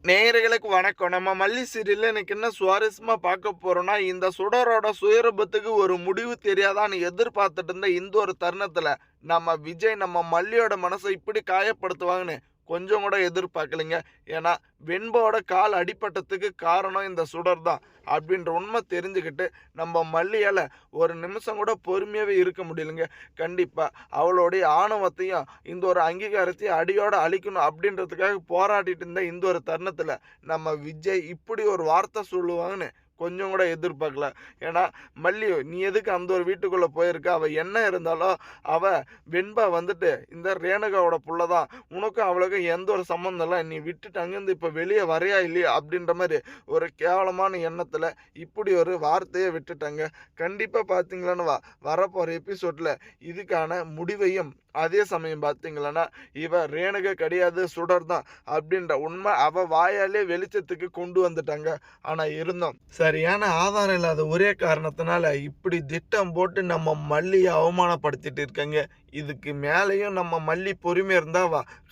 நேயர்களுக்கு வணக்கம். நம்ம மல்லி சீரியல்ல இன்னைக்கு என்ன சுவாரஸ்யமா பார்க்க போறோம்னா, இந்த சுடரோட சுயரூபத்துக்கு ஒரு முடிவு தெரியாதான்னு எதிர்பார்த்துட்டு இருந்த இந்த ஒரு தருணத்துல, நம்ம விஜய் நம்ம மல்லியோட மனச இப்படி காயப்படுத்துவாங்கன்னு கொஞ்சம் கூட எதிர்பார்க்கலைங்க. ஏன்னா, வெண்பாவோட கால் அடிபட்டதுக்கு காரணம் இந்த சுடர் தான். அப்படின்ற உண்மை தெரிஞ்சுக்கிட்டு, நம்ம மல்லியால ஒரு நிமிஷம் கூட பொறுமையாவே இருக்க முடியலங்க. கண்டிப்பா அவளுடைய ஆணவத்தையும், இந்த ஒரு அங்கீகாரத்தையும் அடியோட அழிக்கணும் அப்படின்றதுக்காக போராடிட்டு இருந்த இந்த ஒரு தருணத்துல, நம்ம விஜய் இப்படி ஒரு வார்த்தை சொல்லுவாங்கன்னு கொஞ்சம் கூட எதிர்பார்க்கல. ஏன்னா, "மல்லி நீ எதுக்கு அந்த ஒரு வீட்டுக்குள்ள போயிருக்க? அவ என்ன இருந்தாலும் அவ வெண்பா வந்துட்டு இந்த ரேணுகாவோட புள்ள தான். உனக்கும் அவளுக்கும் எந்த ஒரு சம்மந்தம் இல்ல. நீ விட்டுட்டு அங்கேருந்து இப்ப வெளிய வர்றியா இல்லையா?" அப்படின்ற மாரி ஒரு கேவலமான எண்ணத்துல இப்படி ஒரு வார்த்தைய விட்டுட்டாங்க. கண்டிப்பா பார்த்தீங்களான்னு வரப்போற எபிசோட்ல இதுக்கான முடிவையும் அதே சமயம் பார்த்தீங்களன்னா, இவ ரேணுகா கிடையாது சுடர் தான் அப்படின்ற உண்மை அவ வாயாலே வெளிச்சத்துக்கு கொண்டு வந்துட்டாங்க. ஆனா இருந்தும் சரியான ஆதாரம் இல்லாத ஒரே காரணத்தினால இப்படி திட்டம் போட்டு நம்ம மல்லியை அவமானப்படுத்திட்டு இருக்காங்க. இதுக்கு மேலேயும் நம்ம மல்லி பொறுமையாக இருந்தா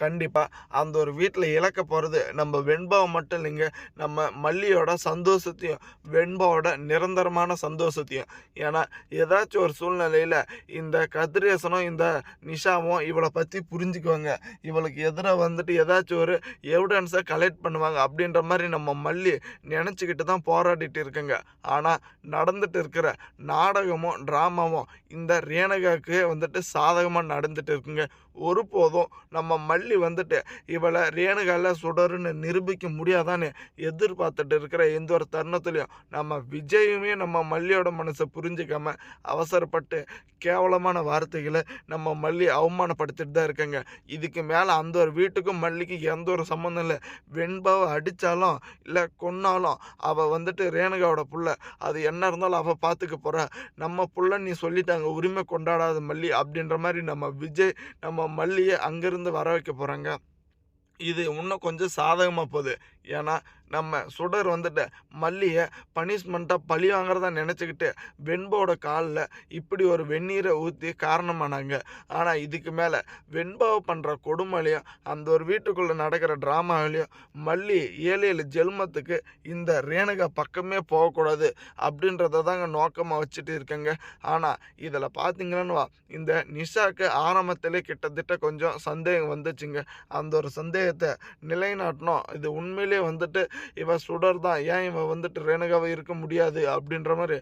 கண்டிப்பா அந்த ஒரு வீட்டில் இழக்க போகிறது நம்ம வெண்பாவை மட்டும் இல்லைங்க, நம்ம மல்லியோட சந்தோஷத்தையும் வெண்பாவோட நிரந்தரமான சந்தோஷத்தையும். ஏன்னா ஏதாச்சும் ஒரு சூழ்நிலையில் இந்த கதிரேசனும் இந்த நிஷாவும் இவளை பற்றி புரிஞ்சுக்குவாங்க. இவளுக்கு எதிராக வந்துட்டு ஏதாச்சும் ஒரு எவிடன்ஸை கலெக்ட் பண்ணுவாங்க அப்படின்ற மாதிரி நம்ம மல்லி நினச்சிக்கிட்டு தான் போராடிட்டு இருக்குங்க. ஆனால் நடந்துட்டு இருக்கிற நாடகமும் ட்ராமாவும் இந்த ரேணுகாவுக்கு வந்துட்டு சாதகமாக நடந்துட்டு இருக்குங்க. ஒருபோதும் நம்ம மல்லி வந்துட்டு இவளை ரேணுகால சுடருன்னு நிரூபிக்க முடியாதான்னு எதிர்பார்த்துட்டு இருக்கிற எந்த ஒரு தருணத்துலையும் நம்ம விஜயுமே நம்ம மல்லியோட மனசை புரிஞ்சுக்காம அவசரப்பட்டு கேவலமான வார்த்தைகளை நம்ம மல்லி அவமானப்படுத்திட்டு தான் இருக்கங்க. இதுக்கு மேலே அந்த ஒரு வீட்டுக்கும் மல்லிக்கு எந்த ஒரு சம்மந்தம் இல்லை. வெண்பாவை அடித்தாலும் இல்லை கொன்னாலும் அவள் வந்துட்டு ரேணுகாவோட புள்ள. அது என்ன இருந்தாலும் அவள் பார்த்துக்க போகிறா. நம்ம புள்ள நீ சொல்லிட்டாங்க, உரிமை கொண்டாடாத மல்லி அப்படின்ற மாதிரி நம்ம விஜய் நம்ம மல்லியை அங்கேருந்து வர வைக்க போகிறாங்க. இது இன்னும் கொஞ்சம் சாதகமாக போகுது. ஏன்னா நம்ம சுடர் வந்துட்டு மல்லியை பனிஷ்மெண்ட்டாக பழி வாங்குறதா நினச்சிக்கிட்டு வெண்பாவோட காலில் இப்படி ஒரு வெந்நீரை ஊற்றி காரணமானாங்க. ஆனால் இதுக்கு மேலே வெண்பாவை பண்ணுற கொடுமையிலையும் அந்த ஒரு வீட்டுக்குள்ளே நடக்கிற ட்ராமாவிலையும் மல்லி 7 ஜென்மத்துக்கு இந்த ரேணுகா பக்கமே போகக்கூடாது அப்படின்றத தாங்க நோக்கமாக வச்சுட்டு இருக்கேங்க. ஆனால் இதில் பார்த்தீங்கன்னா இந்த நிஷாவுக்கு ஆரம்பத்திலே கிட்டத்தட்ட கொஞ்சம் சந்தேகம் வந்துச்சுங்க. அந்த ஒரு சந்தேகத்தை நிலைநாட்டணும். இது உண்மையிலே வந்துட்டு இவ சுடர் தான், ஏன் இவன் வந்துட்டு ரேணுகாவை இருக்க முடியாது அப்படின்ற மாதிரி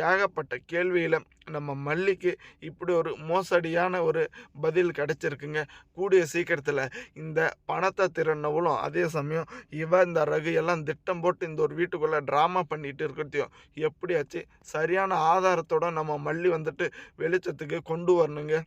ஏகப்பட்ட கேள்வியில் நம்ம மல்லிக்கு இப்படி ஒரு மோசடியான ஒரு பதில் கிடைச்சிருக்குங்க. கூடிய சீக்கிரத்தில் இந்த பணத்தை திருநவளும் அதே சமயம் இவ இந்த ரகு எல்லாம் திட்டம் போட்டு இந்த ஒரு வீட்டுக்குள்ளே ட்ராமா பண்ணிட்டு இருக்கிறதையும் எப்படியாச்சு சரியான ஆதாரத்தோட நம்ம மல்லி வந்துட்டு வெளிச்சத்துக்கு கொண்டு வரணுங்க.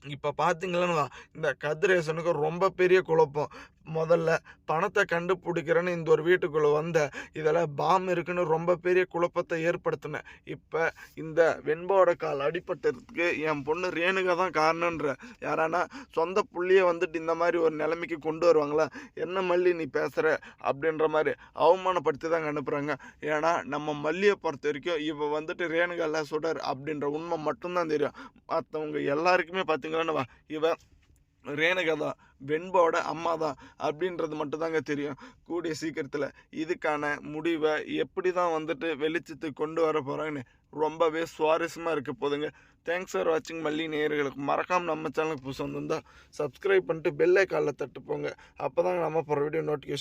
இப்போ பார்த்தீங்களா இந்த கதிரேசனுக்கு ரொம்ப பெரிய குழப்பம். முதல்ல பணத்தை கண்டுபிடிக்கிறேன்னு இந்த ஒரு வீட்டுக்குள்ளே வந்த இதில் பாம் இருக்குன்னு ரொம்ப பெரிய குழப்பத்தை ஏற்படுத்தினேன். இப்போ இந்த வெண்பாவோட கால் அடிபட்டதுக்கு என் பொண்ணு ரேணுகா தான் காரணன்ற யாரானா சொந்த புள்ளியை வந்துட்டு இந்த மாதிரி ஒரு நிலைமைக்கு கொண்டு வருவாங்களா? என்ன மல்லி நீ பேசுகிற அப்படின்ற மாதிரி அவமானப்படுத்தி தாங்க அனுப்புகிறாங்க. ஏன்னா நம்ம மல்லியை பொறுத்த வரைக்கும் இவ வந்துட்டு ரேணுகால சுடர் அப்படின்ற உண்மை மட்டும்தான் தெரியும். மற்றவங்க எல்லாருக்குமே பார்த்தீங்கன்னா இவ ரேணுகா தான், வெண்பாவோட அம்மா தான் அப்படின்றது மட்டும்தாங்க தெரியும். கூடிய சீக்கிரத்தில் இதுக்கான முடிவை எப்படி தான் வந்துட்டு வெளிச்சத்துக்கு கொண்டு வர போகிறாங்கன்னு ரொம்பவே சுவாரஸ்யமாக இருக்க போதுங்க. தேங்க்ஸ் ஃபார் வாட்சிங். மல்லி நேயர்களுக்கு மறக்காமல் நம்ம சேனலுக்கு புதுசு வந்திருந்தால் சப்ஸ்கிரைப் பண்ணிட்டு பெல் ஐகானில் தட்டு போங்க. அப்போ தாங்க நம்ம போகிற வீடியோ நோட்டிஃபிகேஷன்